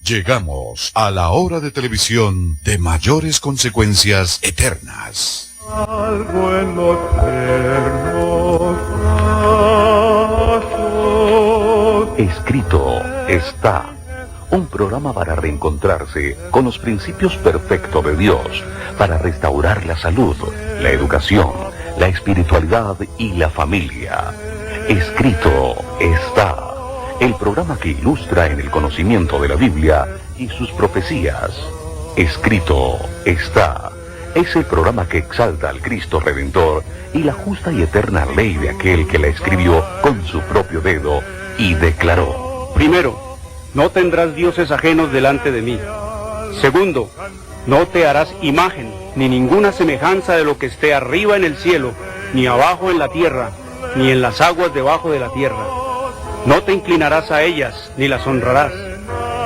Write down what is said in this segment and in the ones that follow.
Llegamos a la hora de televisión de mayores consecuencias eternas. Algo en los eternos brazos. Escrito está. Un programa para reencontrarse con los principios perfectos de Dios, para restaurar la salud, la educación, la espiritualidad y la familia. Escrito está. El programa que ilustra en el conocimiento de la Biblia y sus profecías. Escrito está. Es el programa que exalta al Cristo Redentor y la justa y eterna ley de aquel que la escribió con su propio dedo y declaró: primero, no tendrás dioses ajenos delante de mí. Segundo, no te harás imagen, ni ninguna semejanza de lo que esté arriba en el cielo, ni abajo en la tierra, ni en las aguas debajo de la tierra. No te inclinarás a ellas, ni las honrarás,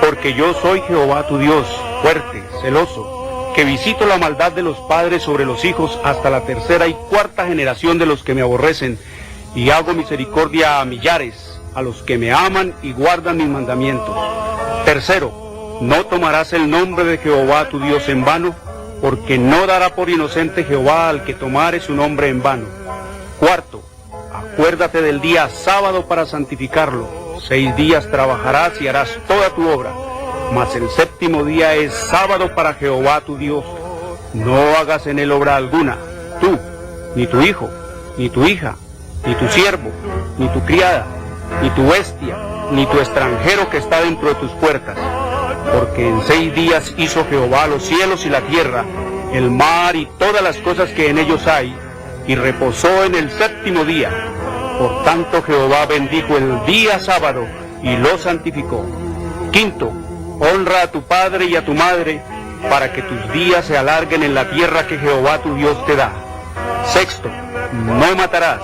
porque yo soy Jehová tu Dios, fuerte, celoso, que visito la maldad de los padres sobre los hijos hasta la tercera y cuarta generación de los que me aborrecen, y hago misericordia a millares, a los que me aman y guardan mis mandamientos. Tercero, no tomarás el nombre de Jehová tu Dios en vano, porque no dará por inocente Jehová al que tomare su nombre en vano. Cuarto, acuérdate del día sábado para santificarlo. 6 días trabajarás y harás toda tu obra, mas el séptimo día es sábado para Jehová tu Dios. No hagas en él obra alguna, tú, ni tu hijo, ni tu hija, ni tu siervo, ni tu criada, ni tu bestia, ni tu extranjero que está dentro de tus puertas. Porque en 6 días hizo Jehová los cielos y la tierra, el mar y todas las cosas que en ellos hay, y reposó en el séptimo día. Por tanto Jehová bendijo el día sábado y lo santificó. Quinto, honra a tu padre y a tu madre, para que tus días se alarguen en la tierra que Jehová tu Dios te da. Sexto, no matarás.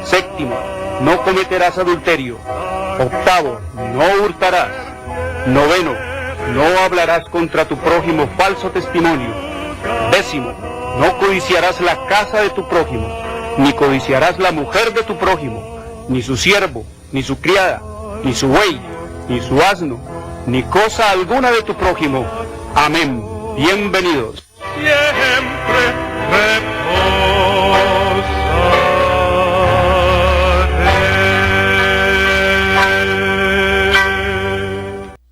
Séptimo, no cometerás adulterio. Octavo, no hurtarás. Noveno, no hablarás contra tu prójimo falso testimonio. Décimo, no codiciarás la casa de tu prójimo, ni codiciarás la mujer de tu prójimo, ni su siervo, ni su criada, ni su buey, ni su asno, ni cosa alguna de tu prójimo. Amén. Bienvenidos. Siempre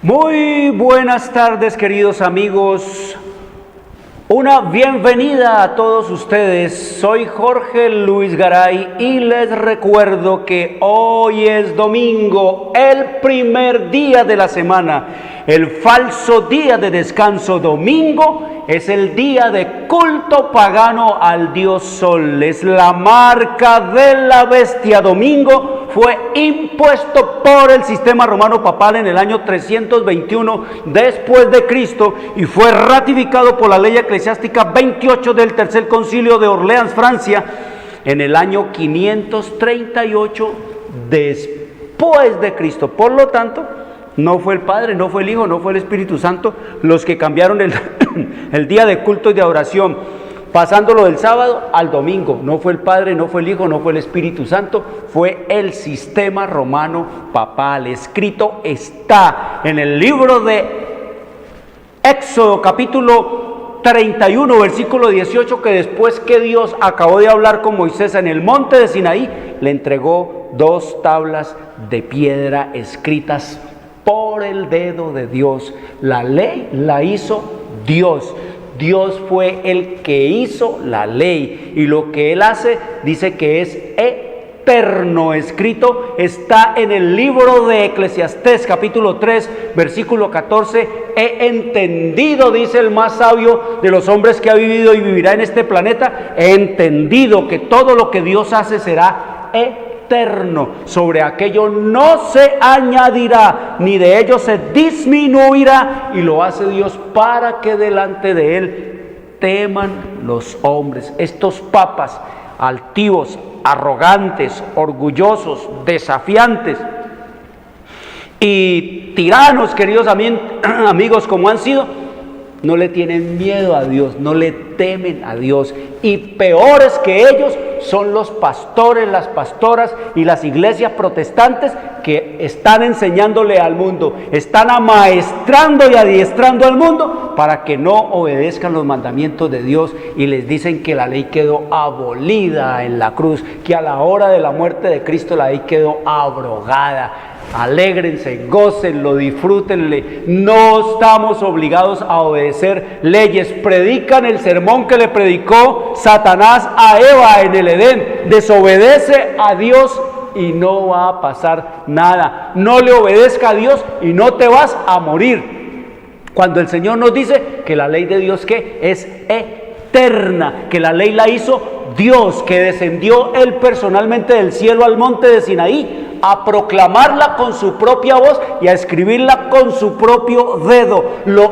Muy buenas tardes, queridos amigos. Una bienvenida a todos ustedes. Soy Jorge Luis Garay y les recuerdo que hoy es domingo, el primer día de la semana, el falso día de descanso. Domingo es el día de culto pagano al dios Sol, es la marca de la bestia. Domingo fue impuesto por el sistema romano papal en el año 321 después de Cristo y fue ratificado por la ley eclesiástica 28 del Tercer Concilio de Orleans, Francia, en el año 538 después de Cristo. Por lo tanto, no fue el Padre, no fue el Hijo, no fue el Espíritu Santo los que cambiaron el día de culto y de oración, pasándolo del sábado al domingo. No fue el Padre, no fue el Hijo, no fue el Espíritu Santo, fue el sistema romano papal. Escrito está en el libro de Éxodo, capítulo 31, versículo 18, que después que Dios acabó de hablar con Moisés en el monte de Sinaí, le entregó 2 tablas de piedra escritas por el dedo de Dios. La ley la hizo Dios. Dios fue el que hizo la ley, y lo que Él hace dice que es eterno. Escrito está en el libro de Eclesiastés, capítulo 3, versículo 14. He entendido, dice el más sabio de los hombres que ha vivido y vivirá en este planeta, he entendido que todo lo que Dios hace será eterno. Sobre aquello no se añadirá, ni de ello se disminuirá, y lo hace Dios para que delante de Él teman los hombres. Estos papas altivos, arrogantes, orgullosos, desafiantes y tiranos, queridos amigos, como han sido, no le tienen miedo a Dios, no le temen a Dios. Y peores que ellos son los pastores, las pastoras y las iglesias protestantes que están enseñándole al mundo, están amaestrando y adiestrando al mundo para que no obedezcan los mandamientos de Dios, y les dicen que la ley quedó abolida en la cruz, que a la hora de la muerte de Cristo la ley quedó abrogada. Alégrense, gócenlo, disfrútenle. No estamos obligados a obedecer leyes. Predican el sermón que le predicó Satanás a Eva en el Edén. Desobedece a Dios y no va a pasar nada. No le obedezca a Dios y no te vas a morir. Cuando el Señor nos dice que la ley de Dios, ¿qué? Es eterna, que la ley la hizo Dios, que descendió Él personalmente del cielo al monte de Sinaí a proclamarla con su propia voz y a escribirla con su propio dedo. Lo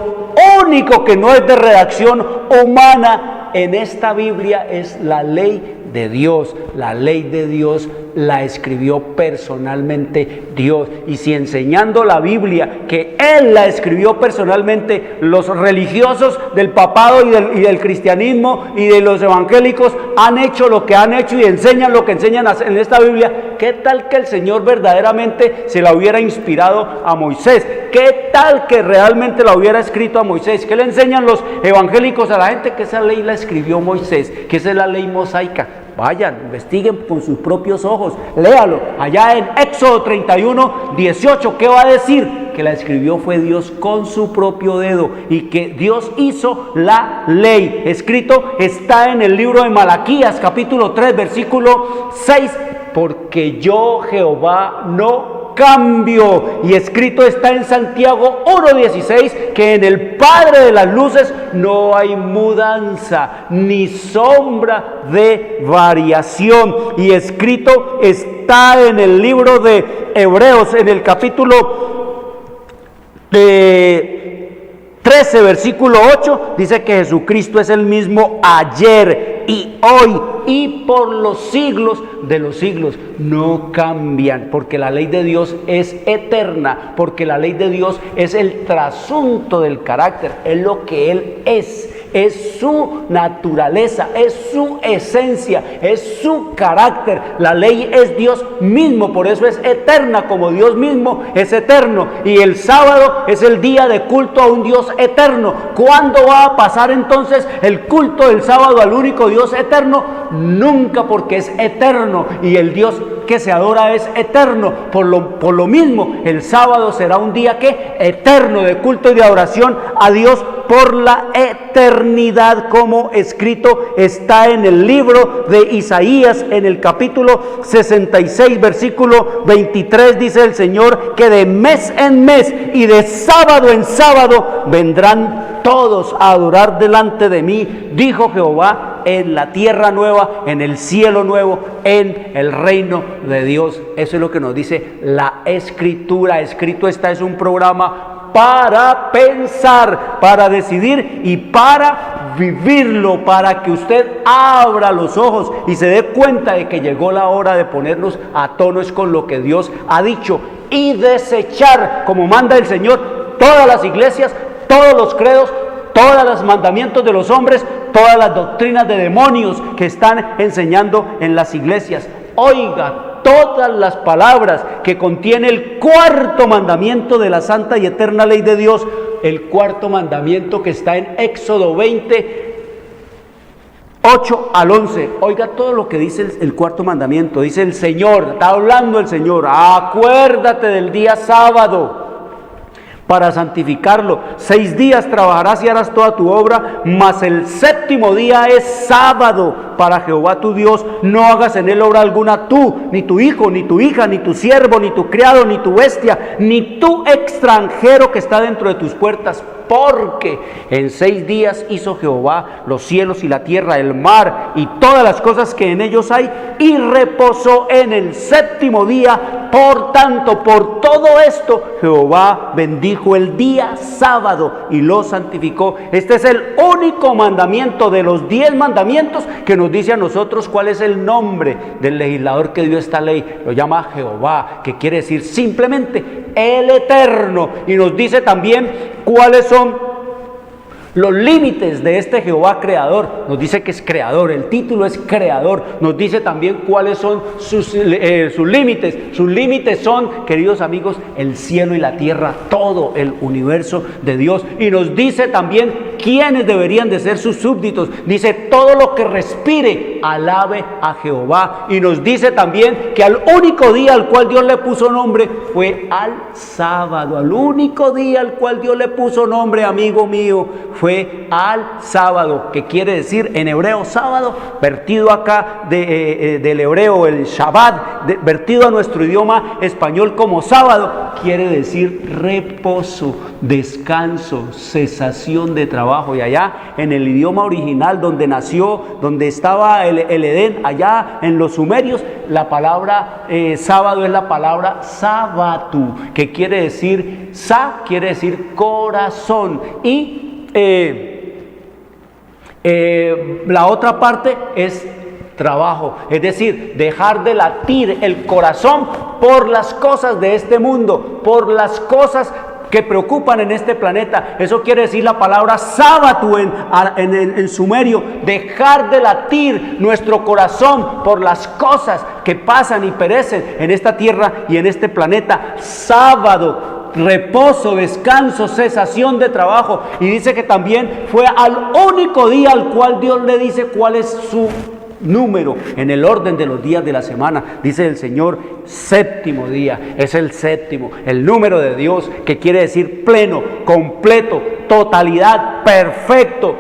único que no es de redacción humana en esta Biblia es la ley de Dios. La ley de Dios la escribió personalmente Dios. Y si enseñando la Biblia que Él la escribió personalmente, los religiosos del papado y del cristianismo y de los evangélicos han hecho lo que han hecho y enseñan lo que enseñan en esta Biblia, ¿qué tal que el Señor verdaderamente se la hubiera inspirado a Moisés? ¿Qué tal que realmente la hubiera escrito a Moisés? ¿Qué le enseñan los evangélicos a la gente? Que esa ley la escribió Moisés, que esa es la ley mosaica. Vayan, investiguen con sus propios ojos, léalo. Allá en Éxodo 31, 18, ¿qué va a decir? Que la escribió fue Dios con su propio dedo y que Dios hizo la ley. Escrito está en el libro de Malaquías, capítulo 3, versículo 6, porque yo Jehová no cambio. Y escrito está en Santiago 1:16 que en el Padre de las luces no hay mudanza ni sombra de variación. Y escrito está en el libro de Hebreos, en el capítulo 13, versículo 8, dice que Jesucristo es el mismo ayer y hoy y por los siglos de los siglos. No cambian, porque la ley de Dios es eterna, porque la ley de Dios es el trasunto del carácter, es lo que Él es su naturaleza, es su esencia, es su carácter. La ley es Dios mismo, por eso es eterna, como Dios mismo es eterno. Y el sábado es el día de culto a un Dios eterno. ¿Cuándo va a pasar entonces el culto del sábado al único Dios eterno? Nunca, porque es eterno y el Dios que se adora es eterno. Por lo mismo, el sábado será un día que eterno de culto y de adoración a Dios por la eternidad, como escrito está en el libro de Isaías, en el capítulo 66, versículo 23, dice el Señor que de mes en mes y de sábado en sábado vendrán todos a adorar delante de mí, dijo Jehová, en la tierra nueva, en el cielo nuevo, en el reino de Dios. Eso es lo que nos dice la Escritura. Escrito está, es un programa para pensar, para decidir y para vivirlo, para que usted abra los ojos y se dé cuenta de que llegó la hora de ponernos a tono con lo que Dios ha dicho y desechar, como manda el Señor, todas las iglesias, todos los credos, todos los mandamientos de los hombres, todas las doctrinas de demonios que están enseñando en las iglesias. Oiga, todas las palabras que contiene el cuarto mandamiento de la santa y eterna ley de Dios, el cuarto mandamiento que está en Éxodo 20, 8 al 11. Oiga todo lo que dice el cuarto mandamiento. Dice el Señor, está hablando el Señor: acuérdate del día sábado para santificarlo. 6 días trabajarás y harás toda tu obra, mas el séptimo día es sábado para Jehová tu Dios. No hagas en él obra alguna tú, ni tu hijo, ni tu hija, ni tu siervo, ni tu criado, ni tu bestia, ni tu extranjero que está dentro de tus puertas, porque en 6 días hizo Jehová los cielos y la tierra, el mar y todas las cosas que en ellos hay, y reposó en el séptimo día. Por tanto, por todo esto Jehová bendijo el día sábado y lo santificó. Este es el único mandamiento de los 10 mandamientos que nos dice a nosotros cuál es el nombre del legislador que dio esta ley. Lo llama Jehová, que quiere decir simplemente el Eterno, y nos dice también cuáles son Los límites de este Jehová creador, nos dice que es creador, el título es creador, nos dice también cuáles son sus límites. Sus límites son, queridos amigos, el cielo y la tierra, todo el universo de Dios. Y nos dice también quiénes deberían de ser sus súbditos. Dice, todo lo que respire, alabe a Jehová. Y nos dice también que al único día al cual Dios le puso nombre fue al sábado. Al único día al cual Dios le puso nombre, amigo mío, fue al sábado, que quiere decir en hebreo sábado, vertido acá del hebreo el Shabbat, vertido a nuestro idioma español como sábado, quiere decir reposo, descanso, cesación de trabajo. Y allá en el idioma original donde nació, donde estaba el Edén, allá en los sumerios, la palabra sábado es la palabra sabatu, que quiere decir quiere decir corazón, y la otra parte es trabajo, es decir, dejar de latir el corazón por las cosas de este mundo, por las cosas que preocupan en este planeta. Eso quiere decir la palabra sábatu en sumerio, dejar de latir nuestro corazón por las cosas que pasan y perecen en esta tierra y en este planeta. Sábado, reposo, descanso, cesación de trabajo. Y dice que también fue al único día al cual Dios le dice cuál es su número en el orden de los días de la semana. Dice el Señor, séptimo día, es el séptimo, el número de Dios, que quiere decir pleno, completo, totalidad, perfecto.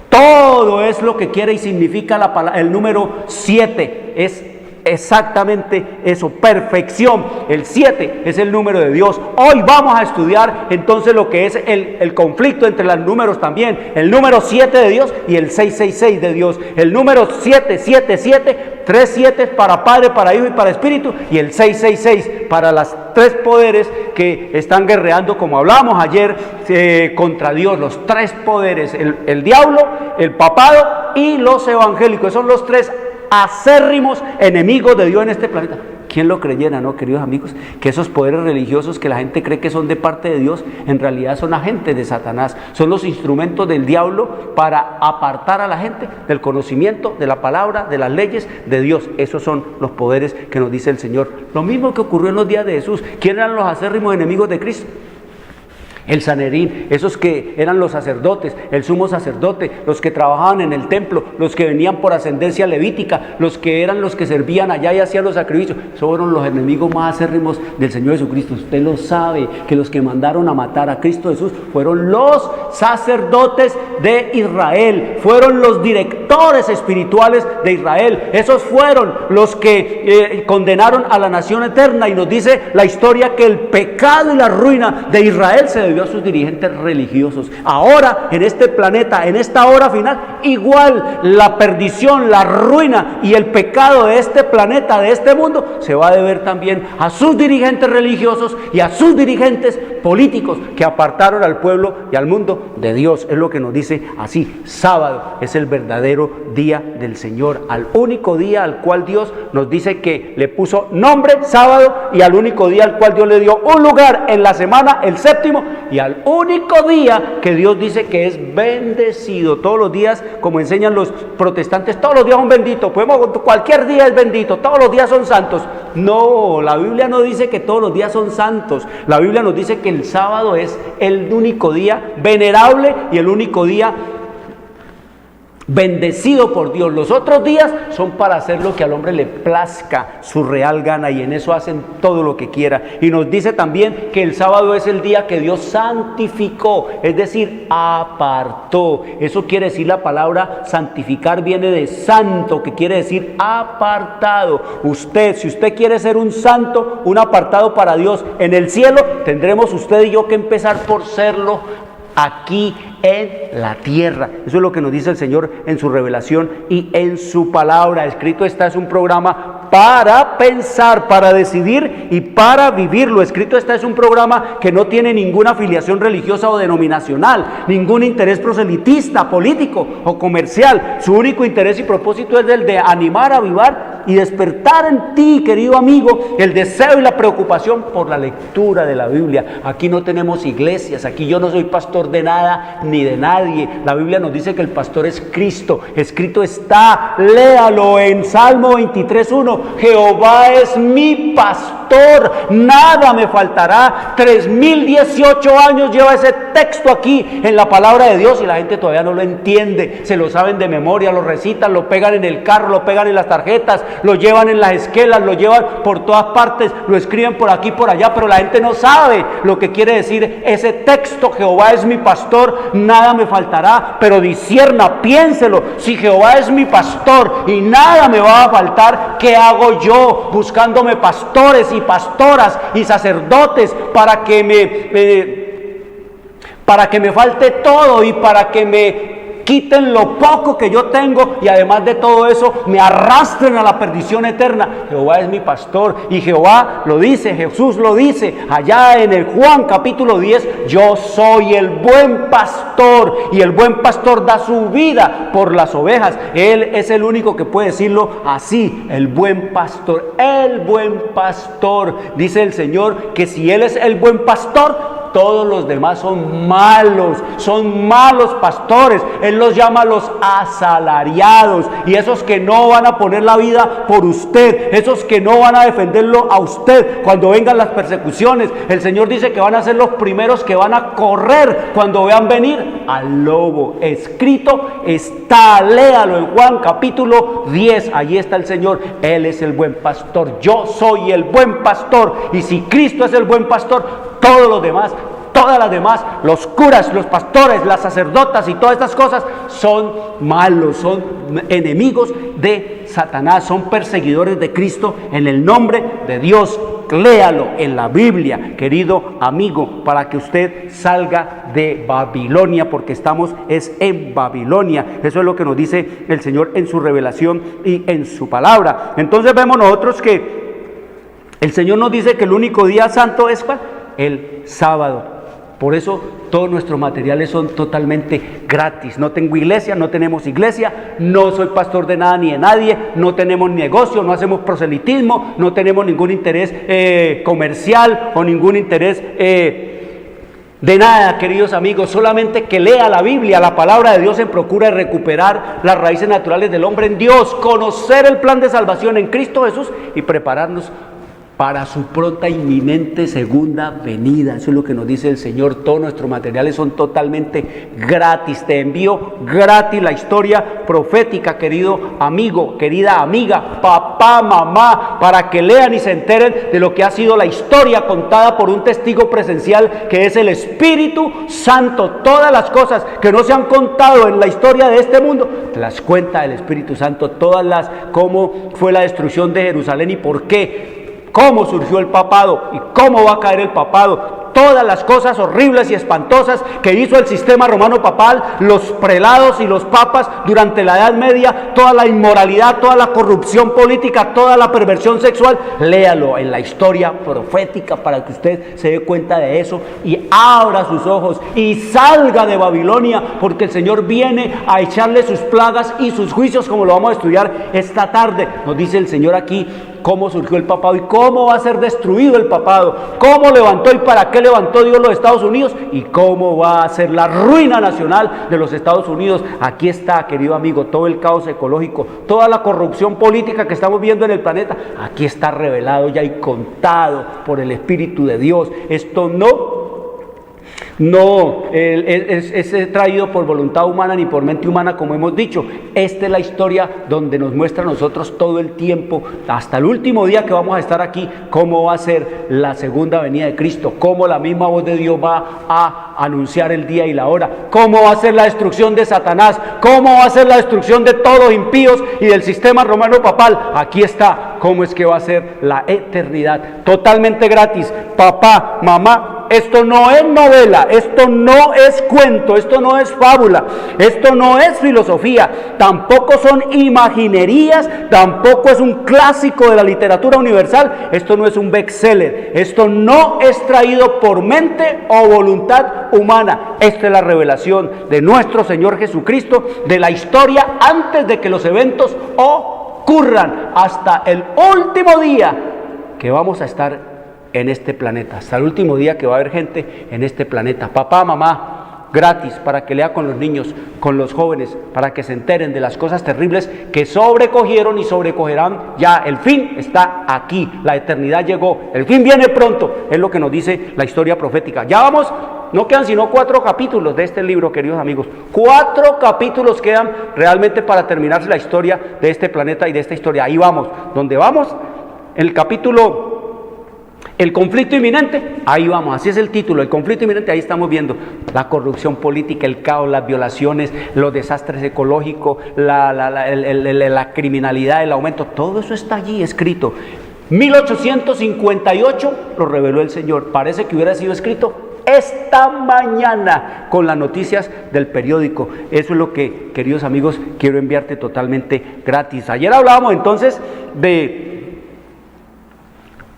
Todo es lo que quiere y significa el número 7, es exactamente eso, perfección. El 7 es el número de Dios. Hoy vamos a estudiar entonces lo que es el conflicto entre los números también. El número 7 de Dios y el 666 de Dios. El número 777, 3 7 para Padre, para Hijo y para Espíritu, y el 666 para las 3 poderes que están guerreando, como hablábamos ayer, contra Dios. Los 3 poderes, el diablo, el papado y los evangélicos. Son los 3 acérrimos enemigos de Dios en este planeta. ¿Quién lo creyera, no, queridos amigos? Que esos poderes religiosos que la gente cree que son de parte de Dios, en realidad son agentes de Satanás, son los instrumentos del diablo para apartar a la gente del conocimiento, de la palabra, de las leyes de Dios. Esos son los poderes que nos dice el Señor. Lo mismo que ocurrió en los días de Jesús. ¿Quién eran los acérrimos enemigos de Cristo? El Sanedrín, esos que eran los sacerdotes, el sumo sacerdote, los que trabajaban en el templo, los que venían por ascendencia levítica, los que eran los que servían allá y hacían los sacrificios. Esos fueron los enemigos más acérrimos del Señor Jesucristo. Usted lo sabe, que los que mandaron a matar a Cristo Jesús fueron los sacerdotes de Israel, fueron los directores espirituales de Israel. Esos fueron los que condenaron a la nación eterna, y nos dice la historia que el pecado y la ruina de Israel se debió a sus dirigentes religiosos. Ahora, en este planeta, en esta hora final, igual la perdición, la ruina y el pecado de este planeta, de este mundo, se va a deber también a sus dirigentes religiosos y a sus dirigentes políticos que apartaron al pueblo y al mundo de Dios. Es lo que nos dice así. Sábado es el verdadero día del Señor, al único día al cual Dios nos dice que le puso nombre, sábado, y al único día al cual Dios le dio un lugar en la semana, el séptimo, y al único día que Dios dice que es bendecido. Todos los días, como enseñan los protestantes, todos los días son benditos. Cualquier día es bendito, todos los días son santos. No, la Biblia no dice que todos los días son santos. La Biblia nos dice que el sábado es el único día venerable y el único día bendecido por Dios. Los otros días son para hacer lo que al hombre le plazca, su real gana, y en eso hacen todo lo que quiera. Y nos dice también que el sábado es el día que Dios santificó, es decir, apartó. Eso quiere decir, la palabra santificar viene de santo, que quiere decir apartado. Si usted quiere ser un santo, un apartado para Dios en el cielo, tendremos usted y yo que empezar por serlo aquí en la tierra. Eso es lo que nos dice el Señor en su revelación y en su palabra. Escrito está, es un programa para pensar, para decidir y para vivirlo. Escrito está, es un programa que no tiene ninguna afiliación religiosa o denominacional, ningún interés proselitista, político o comercial. Su único interés y propósito es el de animar, avivar y despertar en ti, querido amigo, el deseo y la preocupación por la lectura de la Biblia. Aquí no tenemos iglesias, aquí yo no soy pastor de nada ni de nadie. La Biblia nos dice que el pastor es Cristo. Escrito está, léalo en Salmo 23:1, Jehová es mi pastor, nada me faltará. 3018 años lleva ese texto aquí en la palabra de Dios y la gente todavía no lo entiende. Se lo saben de memoria, lo recitan, lo pegan en el carro, lo pegan en las tarjetas, lo llevan en las esquelas, lo llevan por todas partes, lo escriben por aquí, por allá, pero la gente no sabe lo que quiere decir ese texto. Jehová es mi pastor, nada me faltará. Pero discierna, piénselo, si Jehová es mi pastor y nada me va a faltar, ¿qué hago yo buscándome pastores y pastoras y sacerdotes para que me falte todo y para que me quiten lo poco que yo tengo y además de todo eso me arrastren a la perdición eterna? Jehová es mi pastor y Jehová lo dice, Jesús lo dice allá en el Juan capítulo 10, yo soy el buen pastor y el buen pastor da su vida por las ovejas. Él es el único que puede decirlo así, el buen pastor, el buen pastor. Dice el Señor que si Él es el buen pastor, todos los demás son malos pastores. Él los llama los asalariados, y esos que no van a poner la vida por usted, esos que no van a defenderlo a usted cuando vengan las persecuciones. El Señor dice que van a ser los primeros que van a correr cuando vean venir al lobo. Escrito está, léalo en Juan capítulo 10, allí está el Señor. Él es el buen pastor, yo soy el buen pastor, y si Cristo es el buen pastor, todos los demás, todas las demás, los curas, los pastores, las sacerdotas y todas estas cosas son malos, son enemigos de Satanás, son perseguidores de Cristo en el nombre de Dios. Léalo en la Biblia, querido amigo, para que usted salga de Babilonia, porque estamos en Babilonia. Eso es lo que nos dice el Señor en su revelación y en su palabra. Entonces vemos nosotros que el Señor nos dice que el único día santo es ¿cuál? El sábado. Por eso todos nuestros materiales son totalmente gratis. No tengo iglesia, no tenemos iglesia, no soy pastor de nada ni de nadie, no tenemos negocio, no hacemos proselitismo, no tenemos ningún interés comercial o ningún interés de nada, queridos amigos. Solamente que lea la Biblia, la palabra de Dios, en procura de recuperar las raíces naturales del hombre en Dios, conocer el plan de salvación en Cristo Jesús y prepararnos para su pronta inminente segunda venida. Eso es lo que nos dice el Señor. Todos nuestros materiales son totalmente gratis. Te envío gratis la historia profética, querido amigo, querida amiga, papá, mamá, para que lean y se enteren de lo que ha sido la historia contada por un testigo presencial que es el Espíritu Santo. Todas las cosas que no se han contado en la historia de este mundo, te las cuenta el Espíritu Santo. Todas las, cómo fue la destrucción de Jerusalén y por qué, cómo surgió el papado y cómo va a caer el papado. Todas las cosas horribles y espantosas que hizo el sistema romano papal, los prelados y los papas durante la Edad Media, toda la inmoralidad, toda la corrupción política, toda la perversión sexual. Léalo en la historia profética para que usted se dé cuenta de eso y abra sus ojos y salga de Babilonia, porque el Señor viene a echarle sus plagas y sus juicios, como lo vamos a estudiar esta tarde. Nos dice el Señor aquí cómo surgió el papado y cómo va a ser destruido el papado, cómo levantó y para qué levantó Dios los Estados Unidos y cómo va a ser la ruina nacional de los Estados Unidos. Aquí está, querido amigo, todo el caos ecológico, toda la corrupción política que estamos viendo en el planeta, aquí está revelado ya y contado por el Espíritu de Dios. Esto no es traído por voluntad humana ni por mente humana, como hemos dicho. Esta es la historia donde nos muestra a nosotros todo el tiempo, hasta el último día que vamos a estar aquí, cómo va a ser la segunda venida de Cristo, cómo la misma voz de Dios va a anunciar el día y la hora, cómo va a ser la destrucción de Satanás, cómo va a ser la destrucción de todos los impíos y del sistema romano papal. Aquí está cómo es que va a ser la eternidad, totalmente gratis. Papá, mamá, esto no es novela, esto no es cuento, esto no es fábula, esto no es filosofía, tampoco son imaginerías, tampoco es un clásico de la literatura universal, esto no es un bestseller, esto no es traído por mente o voluntad humana. Esta es la revelación de nuestro Señor Jesucristo, de la historia antes de que los eventos o ocurran hasta el último día que vamos a estar en este planeta, hasta el último día que va a haber gente en este planeta. Papá, mamá, gratis para que lea con los niños, con los jóvenes, para que se enteren de las cosas terribles que sobrecogieron y sobrecogerán ya. El fin está aquí, la eternidad llegó, el fin viene pronto, es lo que nos dice la historia profética. Ya vamos, no quedan sino 4 capítulos de este libro, queridos amigos. 4 capítulos quedan realmente para terminarse la historia de este planeta y de esta historia. Ahí vamos, donde vamos, el capítulo... El conflicto inminente, ahí vamos, así es el título, el conflicto inminente, ahí estamos viendo la corrupción política, el caos, las violaciones, los desastres ecológicos, la criminalidad, el aumento, todo eso está allí escrito. 1858 lo reveló el Señor, parece que hubiera sido escrito esta mañana con las noticias del periódico. Eso es lo que, queridos amigos, quiero enviarte totalmente gratis. Ayer hablábamos entonces de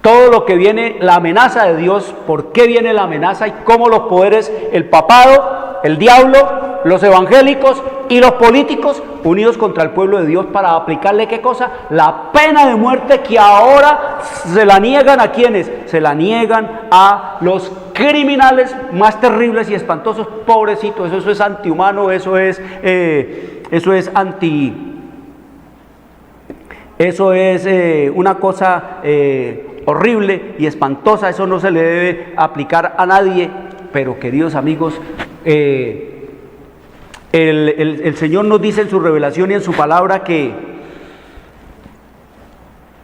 todo lo que viene, la amenaza de Dios, por qué viene la amenaza y cómo los poderes, el papado, el diablo, los evangélicos y los políticos unidos contra el pueblo de Dios para aplicarle ¿qué cosa? La pena de muerte, que ahora se la niegan a quienes, se la niegan a los criminales más terribles y espantosos. Pobrecitos, eso es antihumano, eso es una cosa horrible y espantosa, eso no se le debe aplicar a nadie. Pero queridos amigos, el Señor nos dice en su revelación y en su palabra que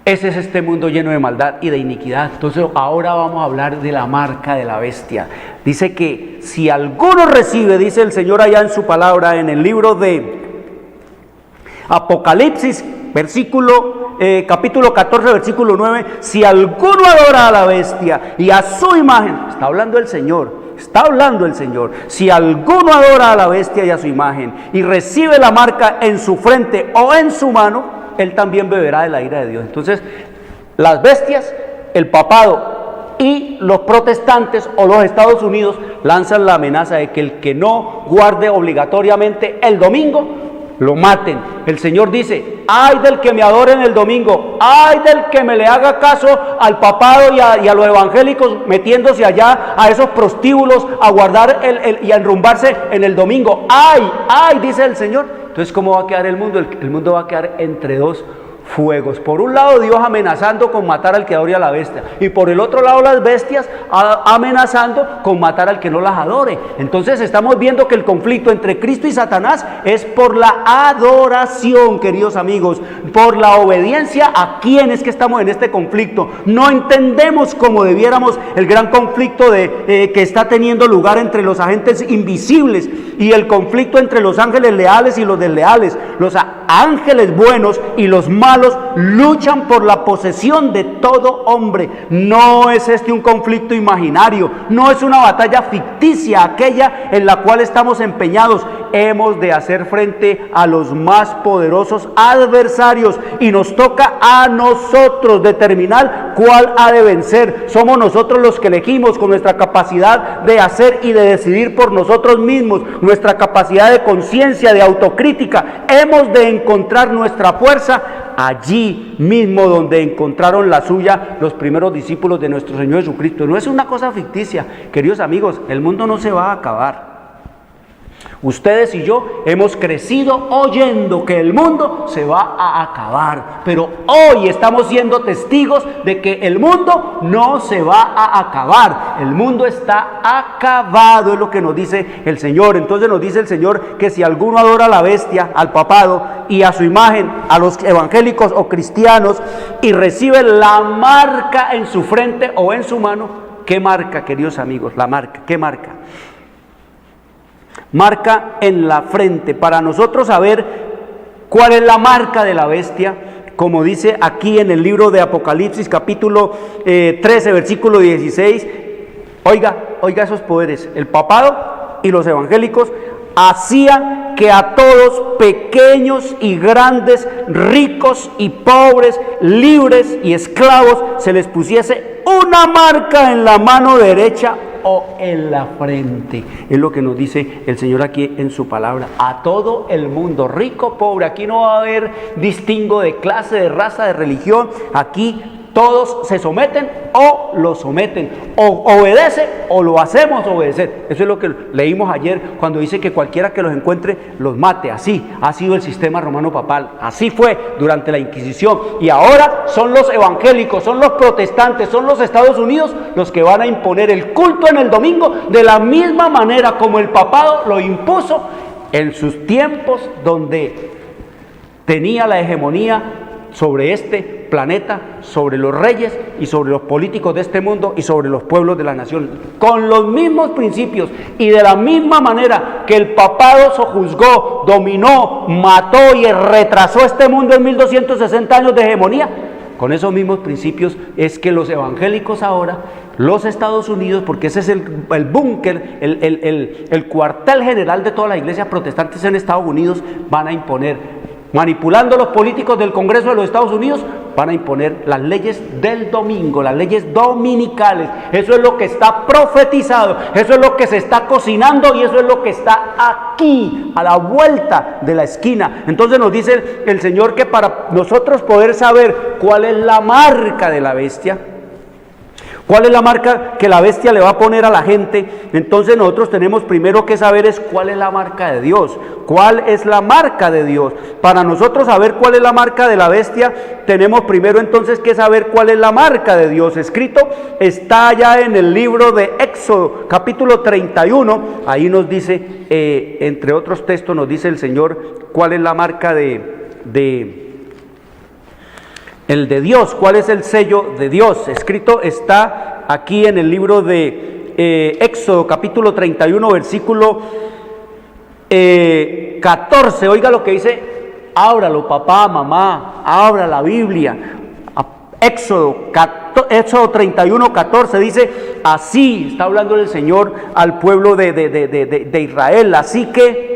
ese es este mundo lleno de maldad y de iniquidad. Entonces ahora vamos a hablar de la marca de la bestia. Dice que si alguno recibe, dice el Señor allá en su palabra, en el libro de Apocalipsis, capítulo 14, versículo 9, si alguno adora a la bestia y a su imagen, está hablando el Señor, si alguno adora a la bestia y a su imagen y recibe la marca en su frente o en su mano, él también beberá de la ira de Dios. Entonces, las bestias, el papado y los protestantes o los Estados Unidos lanzan la amenaza de que el que no guarde obligatoriamente el domingo, lo maten. El Señor dice: ay del que me adore en el domingo, ay del que me le haga caso al papado y a los evangélicos metiéndose allá a esos prostíbulos a guardar y a enrumbarse en el domingo. Ay, dice el Señor. Entonces, ¿cómo va a quedar el mundo? El mundo va a quedar entre dos fuegos. Por un lado, Dios amenazando con matar al que adore a la bestia, y por el otro lado, las bestias amenazando con matar al que no las adore. Entonces estamos viendo que el conflicto entre Cristo y Satanás es por la adoración, queridos amigos, por la obediencia. ¿A quién es que estamos en este conflicto? No entendemos como debiéramos el gran conflicto que está teniendo lugar entre los agentes invisibles y el conflicto entre los ángeles leales y los desleales. Los ángeles buenos y los malos luchan por la posesión de todo hombre. No es este un conflicto imaginario, no es una batalla ficticia aquella en la cual estamos empeñados. Hemos de hacer frente a los más poderosos adversarios y nos toca a nosotros determinar cuál ha de vencer. Somos nosotros los que elegimos con nuestra capacidad de hacer y de decidir por nosotros mismos, nuestra capacidad de conciencia, de autocrítica. Hemos de encontrar nuestra fuerza allí mismo donde encontraron la suya los primeros discípulos de nuestro Señor Jesucristo. No es una cosa ficticia, queridos amigos, el mundo no se va a acabar. Ustedes y yo hemos crecido oyendo que el mundo se va a acabar, pero hoy estamos siendo testigos de que el mundo no se va a acabar. El mundo está acabado, es lo que nos dice el Señor. Entonces nos dice el Señor que si alguno adora a la bestia, al papado y a su imagen, a los evangélicos o cristianos, y recibe la marca en su frente o en su mano. ¿Qué marca, queridos amigos? La marca, ¿qué marca? Marca en la frente. Para nosotros saber cuál es la marca de la bestia, como dice aquí en el libro de Apocalipsis capítulo 13 versículo 16, oiga esos poderes. El papado y los evangélicos hacía que a todos, pequeños y grandes, ricos y pobres, libres y esclavos, se les pusiese una marca en la mano derecha o en la frente. Es lo que nos dice el Señor aquí en su palabra. A todo el mundo, rico, pobre. Aquí no va a haber distingo de clase, de raza, de religión. Aquí todos se someten o lo someten, o obedece o lo hacemos obedecer. Eso es lo que leímos ayer cuando dice que cualquiera que los encuentre los mate. Así ha sido el sistema romano papal, así fue durante la Inquisición. Y ahora son los evangélicos, son los protestantes, son los Estados Unidos los que van a imponer el culto en el domingo de la misma manera como el papado lo impuso en sus tiempos, donde tenía la hegemonía sobre este planeta, sobre los reyes y sobre los políticos de este mundo y sobre los pueblos de la nación, con los mismos principios y de la misma manera que el papado sojuzgó, dominó, mató y retrasó este mundo en 1260 años de hegemonía. Con esos mismos principios es que los evangélicos ahora, los Estados Unidos, porque ese es el búnker, el cuartel general de todas las iglesias protestantes en Estados Unidos, van a imponer, manipulando los políticos del Congreso de los Estados Unidos, van a imponer las leyes del domingo, las leyes dominicales. Eso es lo que está profetizado, eso es lo que se está cocinando y eso es lo que está aquí, a la vuelta de la esquina. Entonces nos dice el Señor que para nosotros poder saber cuál es la marca de la bestia, ¿cuál es la marca que la bestia le va a poner a la gente? Entonces nosotros tenemos primero que saber es cuál es la marca de Dios. ¿Cuál es la marca de Dios? Para nosotros saber cuál es la marca de la bestia, tenemos primero entonces que saber cuál es la marca de Dios. Escrito está allá en el libro de Éxodo, capítulo 31. Ahí nos dice, entre otros textos, nos dice el Señor cuál es la marca de Dios, cuál es el sello de Dios. Escrito está aquí en el libro de Éxodo capítulo 31 versículo 14. Oiga lo que dice, ábralo papá, mamá, abra la Biblia. Éxodo 31, 14 dice, así está hablando el Señor al pueblo de Israel, así que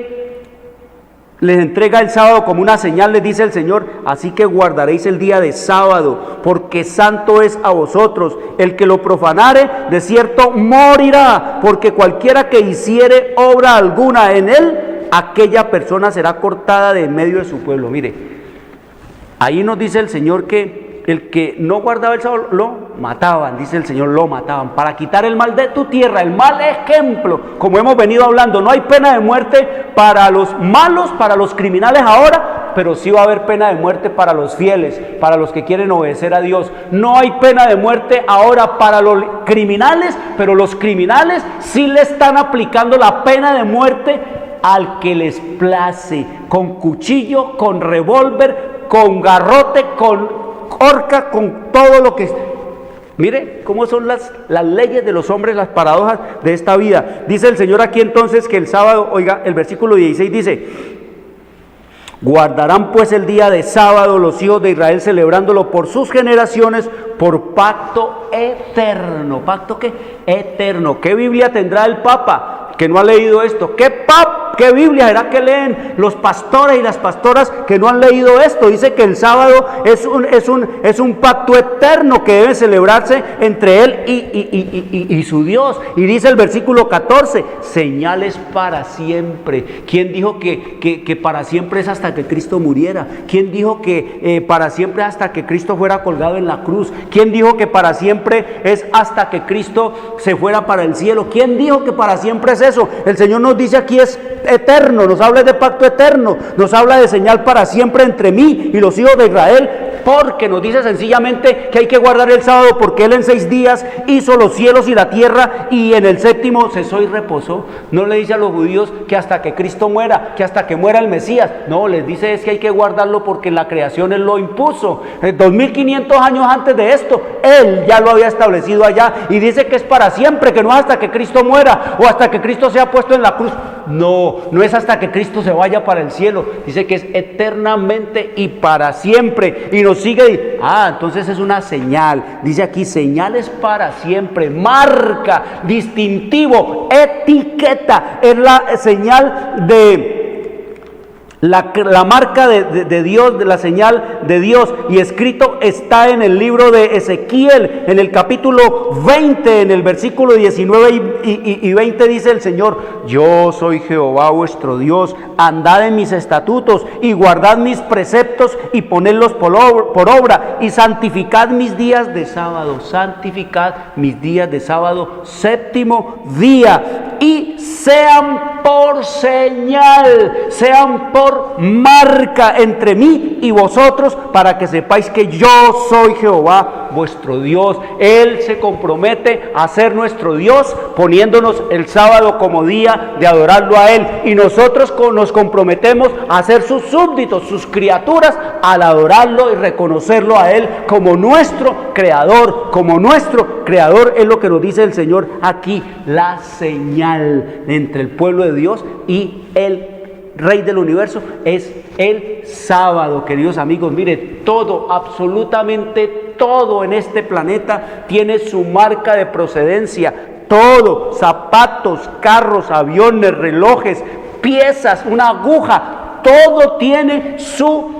les entrega el sábado como una señal, les dice el Señor, así que guardaréis el día de sábado, porque santo es a vosotros. El que lo profanare, de cierto morirá, porque cualquiera que hiciere obra alguna en él, aquella persona será cortada de en medio de su pueblo. Mire, ahí nos dice el Señor que el que no guardaba el sábado lo mataban, dice el Señor, lo mataban, para quitar el mal de tu tierra, el mal ejemplo, como hemos venido hablando. No hay pena de muerte para los malos, para los criminales ahora, pero sí va a haber pena de muerte para los fieles, para los que quieren obedecer a Dios. No hay pena de muerte ahora para los criminales, pero los criminales sí le están aplicando la pena de muerte al que les place, con cuchillo, con revólver, con garrote, con horca, con todo lo que... Mire cómo son las leyes de los hombres, las paradojas de esta vida. Dice el Señor aquí entonces que el sábado, oiga, el versículo 16 dice, guardarán pues el día de sábado los hijos de Israel celebrándolo por sus generaciones, por pacto eterno. ¿Pacto qué? Eterno. ¿Qué Biblia tendrá el Papa que no ha leído esto? ¿Qué Biblia será que leen los pastores y las pastoras que no han leído esto? Dice que el sábado es un pacto eterno que debe celebrarse entre él y su Dios. Y dice el versículo 14, señales para siempre. ¿Quién dijo que para siempre es hasta que Cristo muriera? ¿Quién dijo que para siempre es hasta que Cristo fuera colgado en la cruz? ¿Quién dijo que para siempre es hasta que Cristo se fuera para el cielo? ¿Quién dijo que para siempre es eso? El Señor nos dice aquí es eterno, nos habla de pacto eterno, nos habla de señal para siempre entre mí y los hijos de Israel, porque nos dice sencillamente que hay que guardar el sábado porque Él en 6 días hizo los cielos y la tierra y en el séptimo cesó y reposó. No le dice a los judíos que hasta que Cristo muera, que hasta que muera el Mesías, no, les dice es que hay que guardarlo porque en la creación Él lo impuso. 2500 años antes de esto, Él ya lo había establecido allá y dice que es para siempre, que no es hasta que Cristo muera o hasta que Cristo sea puesto en la cruz. No es hasta que Cristo se vaya para el cielo, dice que es eternamente y para siempre. Y nos sigue, entonces es una señal, dice aquí señales para siempre, marca, distintivo, etiqueta, es la señal La marca de Dios, de la señal de Dios, y escrito está en el libro de Ezequiel, en el capítulo 20, en el versículo 19 y 20 dice el Señor: yo soy Jehová vuestro Dios, andad en mis estatutos y guardad mis preceptos y ponedlos por obra, y santificad mis días de sábado, santificad mis días de sábado, séptimo día, y sean por señal, sean por marca entre mí y vosotros, para que sepáis que yo soy Jehová vuestro Dios. Él se compromete a ser nuestro Dios, poniéndonos el sábado como día de adorarlo a Él, y nosotros nos comprometemos a ser sus súbditos, sus criaturas, al adorarlo y reconocerlo a Él como nuestro creador, es lo que nos dice el Señor aquí, la señal entre el pueblo de Dios y el Rey del universo es el sábado. Queridos amigos, mire, todo, absolutamente todo en este planeta tiene su marca de procedencia. Todo, zapatos, carros, aviones, relojes, piezas, una aguja, todo tiene su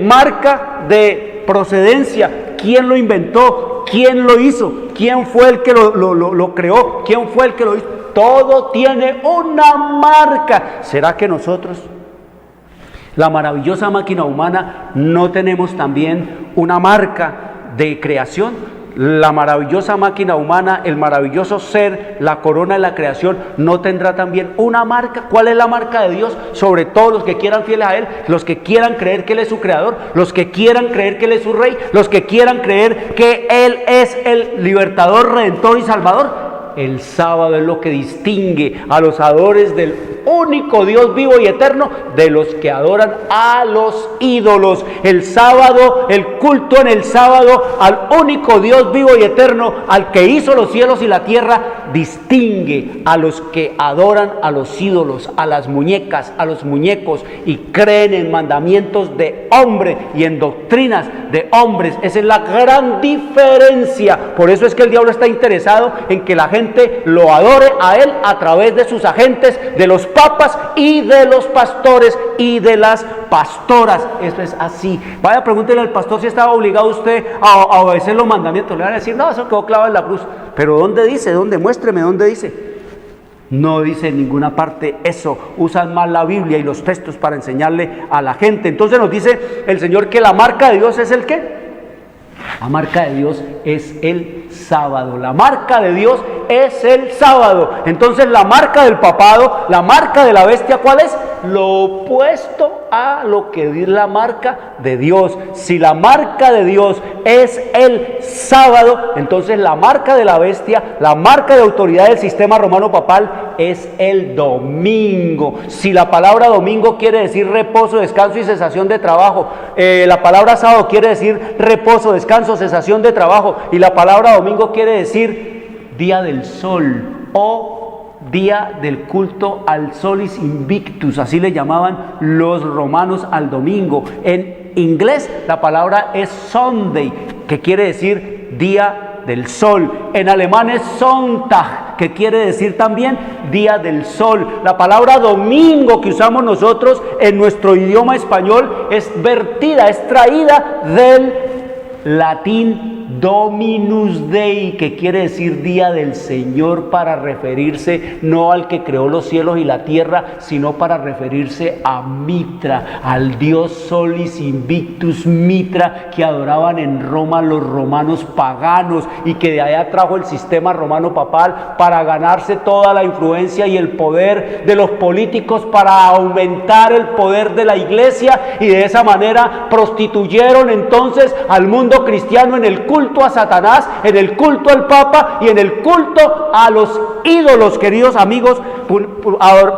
marca de procedencia. ¿Quién lo inventó? ¿Quién lo hizo? ¿Quién fue el que lo creó? ¿Quién fue el que lo hizo? Todo tiene una marca. ¿Será que nosotros, la maravillosa máquina humana, no tenemos también una marca de creación? La maravillosa máquina humana, el maravilloso ser, la corona de la creación, ¿no tendrá también una marca? ¿Cuál es la marca de Dios? Sobre todo los que quieran fieles a Él, los que quieran creer que Él es su creador, los que quieran creer que Él es su rey, los que quieran creer que Él es el libertador, redentor y salvador. El sábado es lo que distingue a los adoradores del único Dios vivo y eterno de los que adoran a los ídolos. El sábado, el culto en el sábado al único Dios vivo y eterno, al que hizo los cielos y la tierra, distingue a los que adoran a los ídolos, a las muñecas, a los muñecos, y creen en mandamientos de hombre y en doctrinas de hombres. Esa es la gran diferencia. Por eso es que el diablo está interesado en que la gente lo adore a él a través de sus agentes, de los papas y de los pastores y de las pastoras. Eso es así. Vaya, pregúntele al pastor si estaba obligado usted a obedecer los mandamientos. Le van a decir: no, eso quedó clavado en la cruz. Pero ¿dónde dice? ¿Dónde? Muéstreme dónde dice. No dice en ninguna parte eso. Usan mal la Biblia y los textos para enseñarle a la gente. Entonces nos dice el Señor que la marca de Dios es el ¿qué? La marca de Dios es el sábado. La marca de Dios es el sábado. Entonces la marca del papado, la marca de la bestia, ¿cuál es? Lo opuesto a lo que es la marca de Dios. Si la marca de Dios es el sábado, entonces la marca de la bestia, la marca de autoridad del sistema romano papal, es el domingo. Si la palabra domingo quiere decir reposo, descanso y cesación de trabajo, la palabra sábado quiere decir reposo, descanso, cesación de trabajo, y la palabra domingo quiere decir día del sol o día del culto al solis invictus, así le llamaban los romanos al domingo. En inglés la palabra es Sunday, que quiere decir día del sol. En alemán es Sonntag, que quiere decir también día del sol. La palabra domingo que usamos nosotros en nuestro idioma español es vertida, es traída del latín Dominus Dei, que quiere decir día del Señor, para referirse no al que creó los cielos y la tierra, sino para referirse a Mitra, al dios Solis Invictus Mitra, que adoraban en Roma los romanos paganos, y que de allá trajo el sistema romano papal para ganarse toda la influencia y el poder de los políticos, para aumentar el poder de la iglesia, y de esa manera prostituyeron entonces al mundo cristiano en el culto a Satanás, en el culto al Papa y en el culto a los ídolos. Queridos amigos,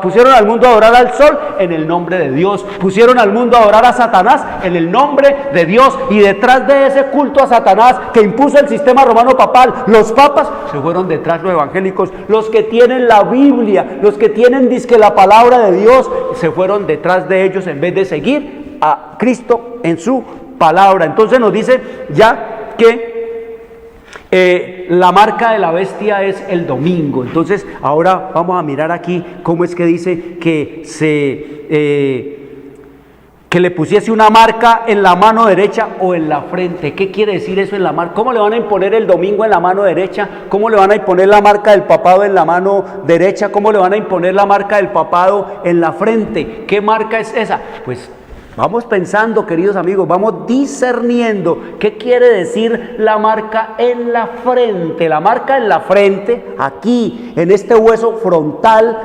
pusieron al mundo a adorar al sol en el nombre de Dios, pusieron al mundo a adorar a Satanás en el nombre de Dios, y detrás de ese culto a Satanás que impuso el sistema romano papal, los papas, se fueron detrás los evangélicos, los que tienen la Biblia, los que tienen dizque la palabra de Dios, se fueron detrás de ellos en vez de seguir a Cristo en su palabra. Entonces nos dice ya que la marca de la bestia es el domingo. Entonces ahora vamos a mirar aquí cómo es que dice que que le pusiese una marca en la mano derecha o en la frente. ¿Qué quiere decir eso en la marca? ¿Cómo le van a imponer el domingo en la mano derecha? ¿Cómo le van a imponer la marca del papado en la mano derecha? ¿Cómo le van a imponer la marca del papado en la frente? ¿Qué marca es esa? Pues vamos pensando, queridos amigos, vamos discerniendo qué quiere decir la marca en la frente. La marca en la frente, aquí, en este hueso frontal.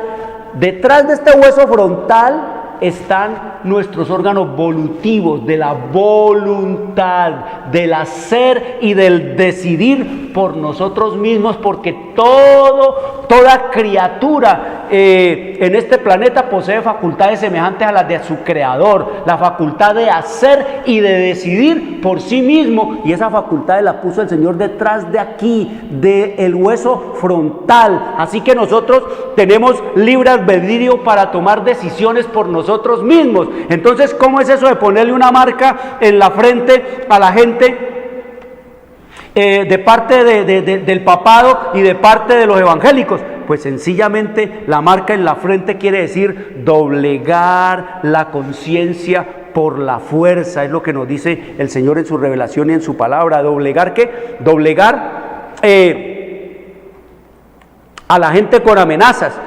Detrás de este hueso frontal están nuestros órganos volutivos, de la voluntad, del hacer y del decidir por nosotros mismos, porque toda criatura en este planeta posee facultades semejantes a las de su creador, la facultad de hacer y de decidir por sí mismo, y esa facultad la puso el Señor detrás de aquí, del hueso frontal. Así que nosotros tenemos libre albedrío para tomar decisiones por nosotros mismos. Entonces, ¿cómo es eso de ponerle una marca en la frente a la gente de parte del papado y de parte de los evangélicos? Pues sencillamente la marca en la frente quiere decir doblegar la conciencia por la fuerza. Es lo que nos dice el Señor en su revelación y en su palabra. ¿Doblegar qué? Doblegar a la gente con amenazas.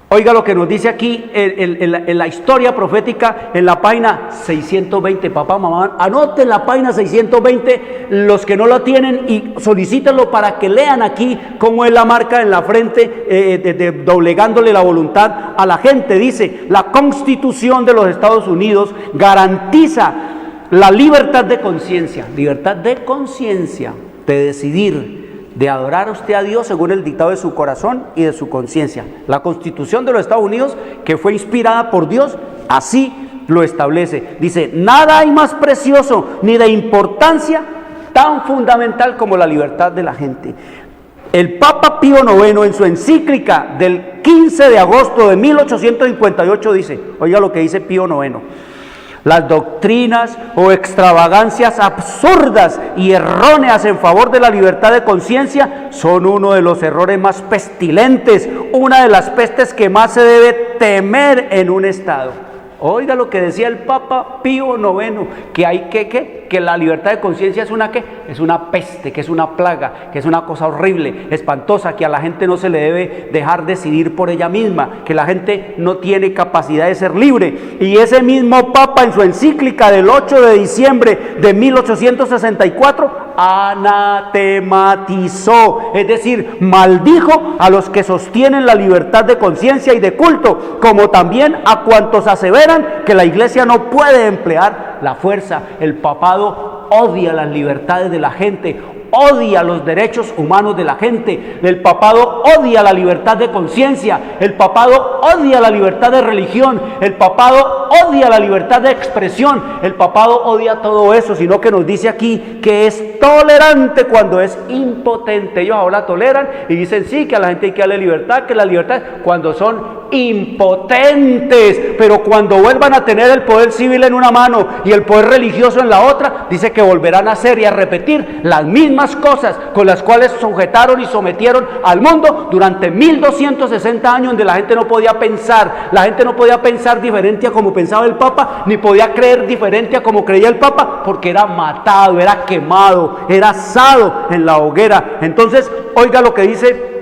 Oiga lo que nos dice aquí en la historia profética, en la página 620. Papá, mamá, anoten la página 620, los que no lo tienen, y solicítenlo para que lean aquí cómo es la marca en la frente, doblegándole la voluntad a la gente. Dice: la Constitución de los Estados Unidos garantiza la libertad de conciencia, de decidir, de adorar a usted a Dios según el dictado de su corazón y de su conciencia. La Constitución de los Estados Unidos, que fue inspirada por Dios, así lo establece. Dice: nada hay más precioso ni de importancia tan fundamental como la libertad de la gente. El Papa Pío IX, en su encíclica del 15 de agosto de 1858, dice, oiga lo que dice Pío IX: las doctrinas o extravagancias absurdas y erróneas en favor de la libertad de conciencia son uno de los errores más pestilentes, una de las pestes que más se debe temer en un Estado. Oiga lo que decía el Papa Pío IX, que hay que la libertad de conciencia es una es una peste, que es una plaga, que es una cosa horrible, espantosa, que a la gente no se le debe dejar decidir por ella misma, que la gente no tiene capacidad de ser libre. Y ese mismo Papa, en su encíclica del 8 de diciembre de 1864, anatematizó, es decir, maldijo a los que sostienen la libertad de conciencia y de culto, como también a cuantos aseveran que la Iglesia no puede emplear la fuerza. El papado odia las libertades de la gente, odia los derechos humanos de la gente. El papado odia la libertad de conciencia, el papado odia la libertad de religión, el papado odia la libertad de expresión, el papado odia todo eso, sino que nos dice aquí que es tolerante cuando es impotente. Ellos ahora toleran y dicen sí, que a la gente hay que darle libertad, que la libertad, cuando son impotentes. Pero cuando vuelvan a tener el poder civil en una mano y el poder religioso en la otra, dice que volverán a hacer y a repetir las mismas cosas con las cuales sujetaron y sometieron al mundo durante 1260 años, donde la gente no podía pensar, diferente a como pensaba el Papa, ni podía creer diferente a como creía el Papa, porque era matado, era quemado, era asado en la hoguera. Entonces, oiga lo que dice